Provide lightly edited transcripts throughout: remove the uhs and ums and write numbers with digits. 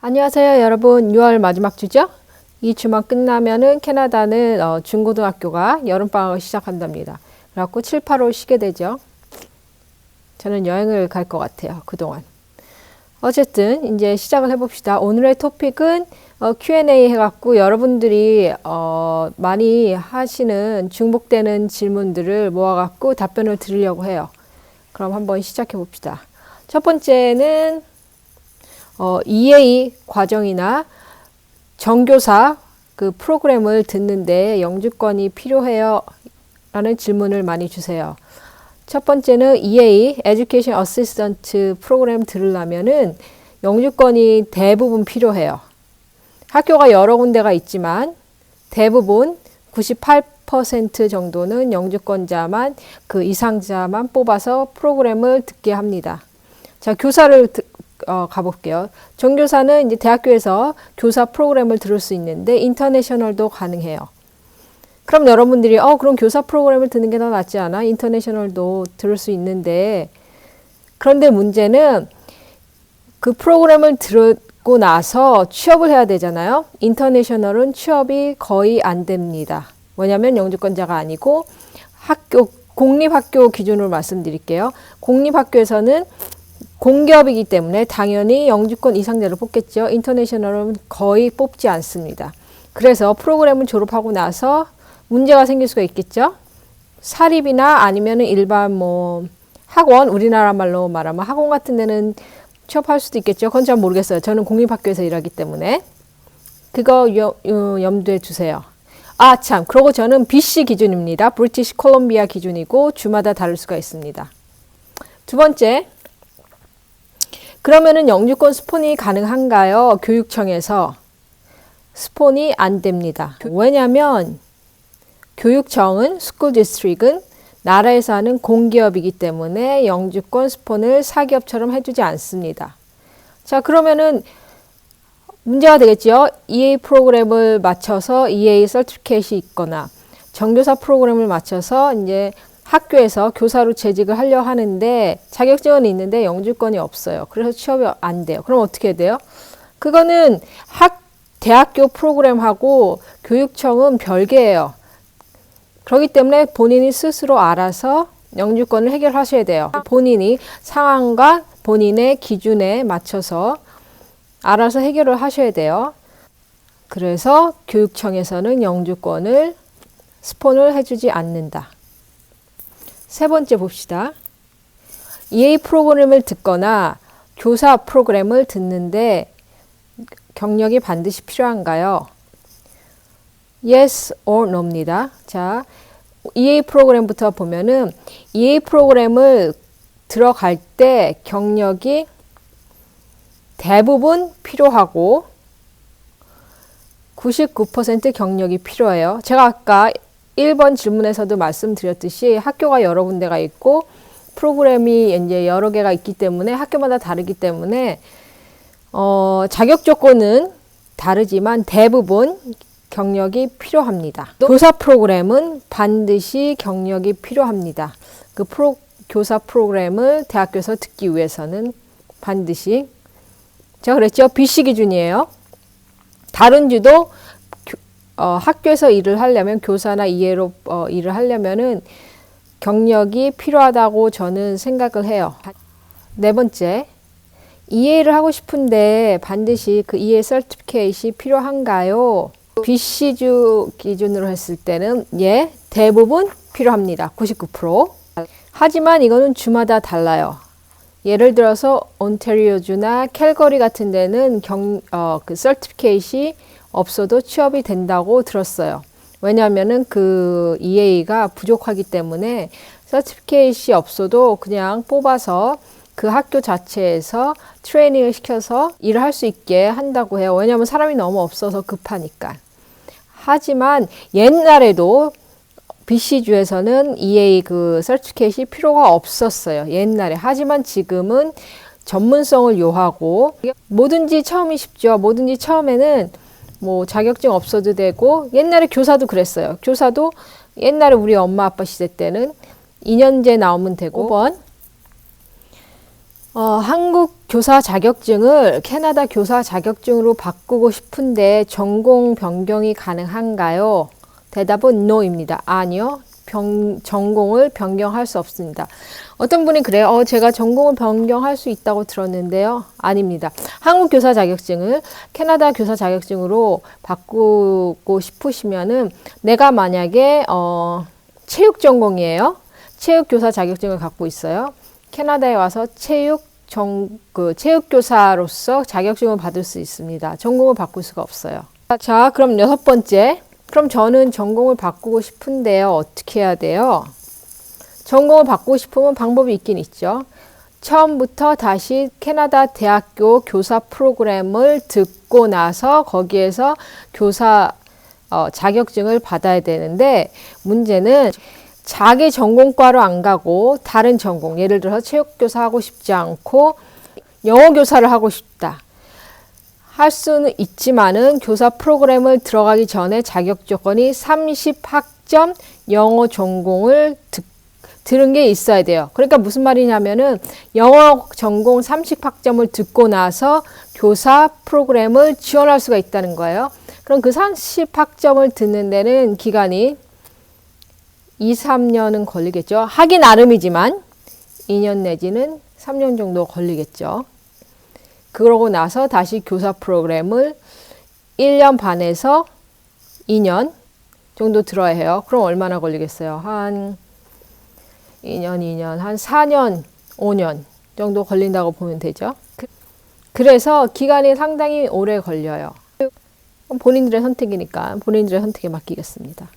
안녕하세요 여러분. 6월 마지막 주죠? 이 주말 끝나면은 캐나다는 중고등학교가 여름방학을 시작한답니다. 그래갖고 7, 8월 쉬게 되죠. 저는 여행을 갈 것 같아요 그동안. 어쨌든 이제 시작을 해봅시다. 오늘의 토픽은 Q&A 해갖고 여러분들이 많이 하시는 중복되는 질문들을 모아갖고 답변을 드리려고 해요. 그럼 한번 시작해 봅시다. 첫 번째는 EA 과정이나 정교사 그 프로그램을 듣는데 영주권이 필요해요? 라는 질문을 많이 주세요. 첫 번째는 EA, Education Assistant 프로그램 들으려면은 영주권이 대부분 필요해요. 학교가 여러 군데가 있지만 대부분 98% 정도는 영주권자만, 그 이상자만 뽑아서 프로그램을 듣게 합니다. 자, 교사를 가볼게요. 정교사는 이제 대학교에서 교사 프로그램을 들을 수 있는데 인터내셔널도 가능해요. 그럼 여러분들이 그럼 교사 프로그램을 듣는 게 더 낫지 않아? 인터내셔널도 들을 수 있는데, 그런데 문제는 그 프로그램을 들고 나서 취업을 해야 되잖아요. 인터내셔널은 취업이 거의 안 됩니다. 왜냐하면 영주권자가 아니고 공립학교 기준으로 말씀드릴게요. 공립학교에서는 공기업이기 때문에 당연히 영주권 이상자를 뽑겠죠. 인터내셔널은 거의 뽑지 않습니다. 그래서 프로그램을 졸업하고 나서 문제가 생길 수가 있겠죠. 사립이나 아니면 일반 학원, 우리나라 말로 말하면 학원 같은 데는 취업할 수도 있겠죠. 그건 잘 모르겠어요. 저는 공립학교에서 일하기 때문에. 그거 염두에 두세요. 참, 그리고 저는 BC 기준입니다. 브리티시 콜롬비아 기준이고 주마다 다를 수가 있습니다. 두 번째, 그러면은 영주권 스폰이 가능한가요? 교육청에서 스폰이 안 됩니다. 왜냐하면 교육청은, 스쿨 디스트릭은 나라에서 하는 공기업이기 때문에 영주권 스폰을 사기업처럼 해주지 않습니다. 자, 그러면은 문제가 되겠죠. EA 프로그램을 맞춰서 EA 서티피케이트이 있거나 정교사 프로그램을 맞춰서 이제 학교에서 교사로 재직을 하려 하는데 자격증은 있는데 영주권이 없어요. 그래서 취업이 안 돼요. 그럼 어떻게 해야 돼요? 그거는 대학교 프로그램하고 교육청은 별개예요. 그렇기 때문에 본인이 스스로 알아서 영주권을 해결하셔야 돼요. 본인이 상황과 본인의 기준에 맞춰서 알아서 해결을 하셔야 돼요. 그래서 교육청에서는 영주권을 스폰을 해주지 않는다. 세 번째 봅시다. EA 프로그램을 듣거나 교사 프로그램을 듣는데 경력이 반드시 필요한가요? Yes or no입니다. 자, EA 프로그램부터 보면은 EA 프로그램을 들어갈 때 경력이 대부분 필요하고 99% 경력이 필요해요. 제가 아까 1번 질문에서도 말씀드렸듯이 학교가 여러 군데가 있고 프로그램이 이제 여러 개가 있기 때문에 학교마다 다르기 때문에 자격 조건은 다르지만 대부분 경력이 필요합니다. 교사 프로그램은 반드시 경력이 필요합니다. 그 교사 프로그램을 대학교에서 듣기 위해서는 반드시, 제가 그랬죠. BC 기준이에요. 다른 주도 학교에서 일을 하려면, 교사나 EA로 일을 하려면은 경력이 필요하다고 저는 생각을 해요. 네 번째, EA를 하고 싶은데 반드시 그 EA 서티피케이트이 필요한가요? BC주 기준으로 했을 때는 대부분 필요합니다. 99%. 하지만 이거는 주마다 달라요. 예를 들어서 온타리오주나 캘거리 같은 데는 그 서티피케이트이 없어도 취업이 된다고 들었어요. 왜냐하면은 그 EA가 부족하기 때문에 서티피케이트이 없어도 그냥 뽑아서 그 학교 자체에서 트레이닝을 시켜서 일을 할 수 있게 한다고 해요. 왜냐하면 사람이 너무 없어서 급하니까. 하지만 옛날에도 BC주에서는 EA 그 서티피케이트이 필요가 없었어요. 옛날에. 하지만 지금은 전문성을 요하고 뭐든지 처음이 쉽죠. 뭐든지 처음에는 자격증 없어도 되고, 옛날에 교사도 그랬어요. 교사도 옛날에 우리 엄마 아빠 시대 때는 2년제 나오면 되고, 5번 한국 교사 자격증을 캐나다 교사 자격증으로 바꾸고 싶은데 전공 변경이 가능한가요? 대답은 no입니다. 아니요. 전공을 변경할 수 없습니다. 어떤 분이 그래요. 제가 전공을 변경할 수 있다고 들었는데요. 아닙니다. 한국 교사 자격증을 캐나다 교사 자격증으로 바꾸고 싶으시면은 내가 만약에 체육 전공이에요. 체육 교사 자격증을 갖고 있어요. 캐나다에 와서 체육교사로서 자격증을 받을 수 있습니다. 전공을 바꿀 수가 없어요. 자, 그럼 6번째. 그럼 저는 전공을 바꾸고 싶은데요. 어떻게 해야 돼요? 전공을 바꾸고 싶으면 방법이 있긴 있죠. 처음부터 다시 캐나다 대학교 교사 프로그램을 듣고 나서 거기에서 교사 자격증을 받아야 되는데 문제는 자기 전공과로 안 가고 다른 전공, 예를 들어서 체육교사 하고 싶지 않고 영어교사를 하고 싶다. 할 수는 있지만은 교사 프로그램을 들어가기 전에 자격 조건이 30학점 영어 전공을 들은 게 있어야 돼요. 그러니까 무슨 말이냐면은 영어 전공 30학점을 듣고 나서 교사 프로그램을 지원할 수가 있다는 거예요. 그럼 그 30학점을 듣는 데는 기간이 2, 3년은 걸리겠죠. 하기 나름이지만 2년 내지는 3년 정도 걸리겠죠. 그러고 나서 다시 교사 프로그램을 1년 반에서 2년 정도 들어야 해요. 그럼 얼마나 걸리겠어요? 한 2년, 한 4년, 5년 정도 걸린다고 보면 되죠. 그래서 기간이 상당히 오래 걸려요. 본인들의 선택이니까 본인들의 선택에 맡기겠습니다.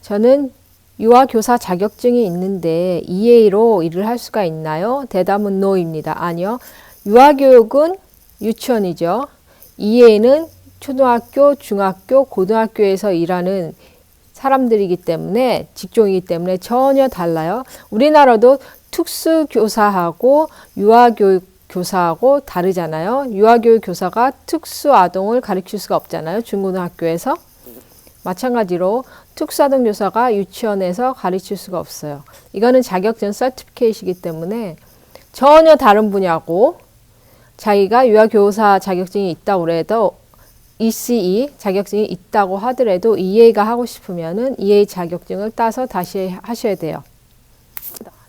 저는 유아교사 자격증이 있는데 EA로 일을 할 수가 있나요? 대답은 no입니다. 아니요. 유아교육은 유치원이죠. EA는 초등학교, 중학교, 고등학교에서 일하는 사람들이기 때문에 직종이기 때문에 전혀 달라요. 우리나라도 특수교사하고 유아교육교사하고 다르잖아요. 유아교육교사가 특수아동을 가르칠 수가 없잖아요. 중고등학교에서. 마찬가지로 특수아동 교사가 유치원에서 가르칠 수가 없어요. 이거는 자격증 서티피케이트이기 때문에 전혀 다른 분야고 자기가 유아교사 자격증이 있다고 해도 ECE 자격증이 있다고 하더라도 EA가 하고 싶으면은 EA 자격증을 따서 다시 하셔야 돼요.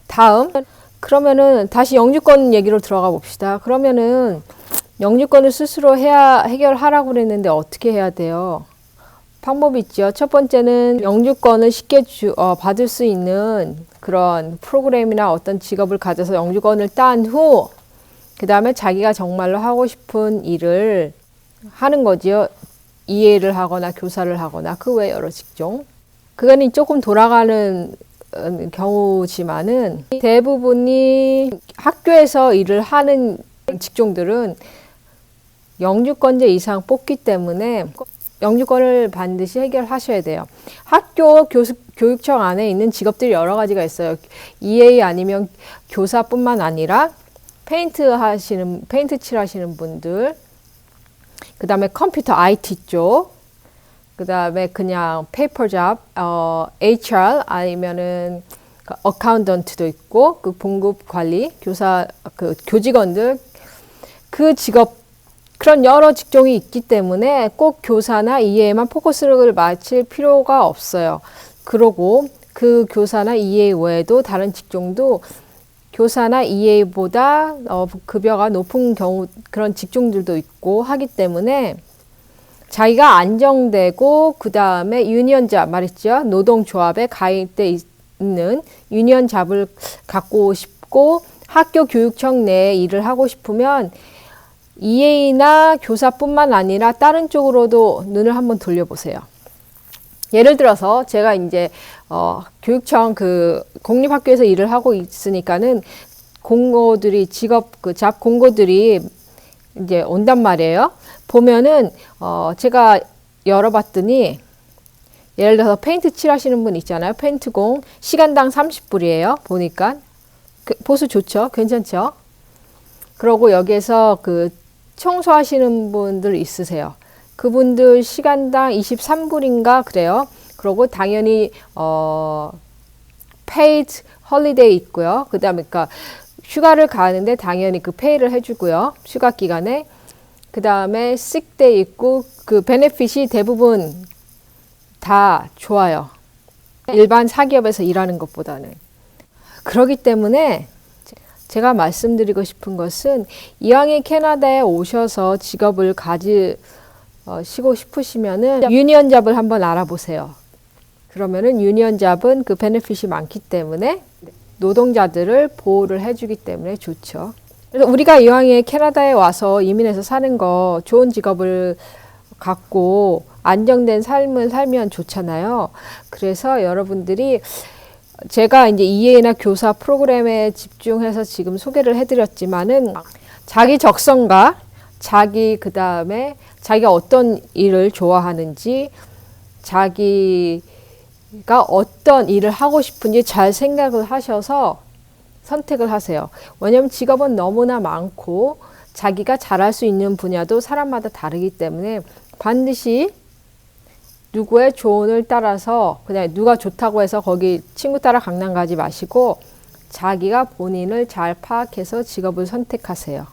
다음 그러면은 다시 영주권 얘기로 들어가 봅시다. 그러면은 영주권을 스스로 해결하라고 그랬는데 어떻게 해야 돼요? 방법이 있죠. 첫 번째는 영주권을 쉽게 받을 수 있는 그런 프로그램이나 어떤 직업을 가져서 영주권을 딴 후 그 다음에 자기가 정말로 하고 싶은 일을 하는 거지요. EA를 하거나 교사를 하거나 그 외 여러 직종. 그거는 조금 돌아가는 경우지만은 대부분이 학교에서 일을 하는 직종들은 영주권제 이상 뽑기 때문에 영주권을 반드시 해결하셔야 돼요. 학교 교육청 안에 있는 직업들이 여러 가지가 있어요. EA 아니면 교사뿐만 아니라 페인트 칠하시는 분들, 그 다음에 컴퓨터 IT 쪽, 그 다음에 그냥 페이퍼 잡, HR 아니면은 어카운턴트도 있고, 그 봉급 관리, 교직원들, 그 직업 그런 여러 직종이 있기 때문에 꼭 교사나 EA에만 포커스를 맞출 필요가 없어요. 그러고 그 교사나 EA 외에도 다른 직종도 교사나 EA보다 급여가 높은 경우 그런 직종들도 있고 하기 때문에 자기가 안정되고 그 다음에 유니언잡 말했죠. 노동조합에 가입돼 있는 유니언잡을 갖고 싶고 학교 교육청 내에 일을 하고 싶으면 EA나 교사뿐만 아니라 다른 쪽으로도 눈을 한번 돌려보세요. 예를 들어서 제가 이제 교육청 공립학교에서 일을 하고 있으니까는 공고들이 잡 공고들이 이제 온단 말이에요. 보면은 제가 열어봤더니 예를 들어서 페인트 칠하시는 분 있잖아요. 페인트공 시간당 30불이에요. 보니까 보수 좋죠. 괜찮죠. 그러고 여기에서 청소하시는 분들 있으세요. 그분들 시간당 23불인가 그래요. 그러고 당연히 paid holiday 있고요. 그다음에 휴가를 가는데 당연히 그 페이를 해주고요. 휴가 기간에. 그 다음에 sickday 있고 그 베네핏이 대부분 다 좋아요. 일반 사기업에서 일하는 것보다는. 그렇기 때문에 제가 말씀드리고 싶은 것은 이왕에 캐나다에 오셔서 직업을 가지시고 싶으시면은 유니언 잡을 한번 알아보세요. 그러면은 유니언 잡은 그 베네핏이 많기 때문에 노동자들을 보호를 해주기 때문에 좋죠. 그래서 우리가 이왕에 캐나다에 와서 이민해서 사는 거 좋은 직업을 갖고 안정된 삶을 살면 좋잖아요. 그래서 여러분들이 제가 이제 EA나 교사 프로그램에 집중해서 지금 소개를 해드렸지만은 자기 적성과 자기 그 다음에 자기가 어떤 일을 좋아하는지 자기가 어떤 일을 하고 싶은지 잘 생각을 하셔서 선택을 하세요. 왜냐하면 직업은 너무나 많고 자기가 잘할 수 있는 분야도 사람마다 다르기 때문에 반드시 누구의 조언을 따라서 그냥 누가 좋다고 해서 거기 친구 따라 강남 가지 마시고 자기가 본인을 잘 파악해서 직업을 선택하세요.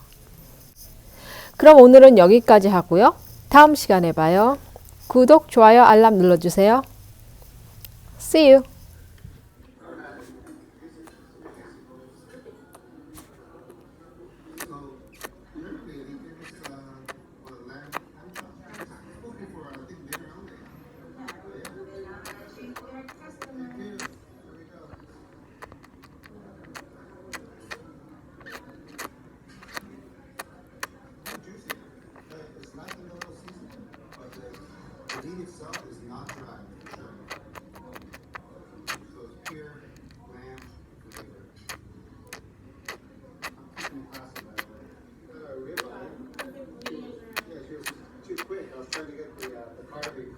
그럼 오늘은 여기까지 하고요. 다음 시간에 봐요. 구독, 좋아요, 알람 눌러주세요. See you. The meat itself is not dry, sure. So it's pure lamb flavor. I'm keeping class by the way. Ribeye? Yeah, she was too quick. I was trying to get the carving.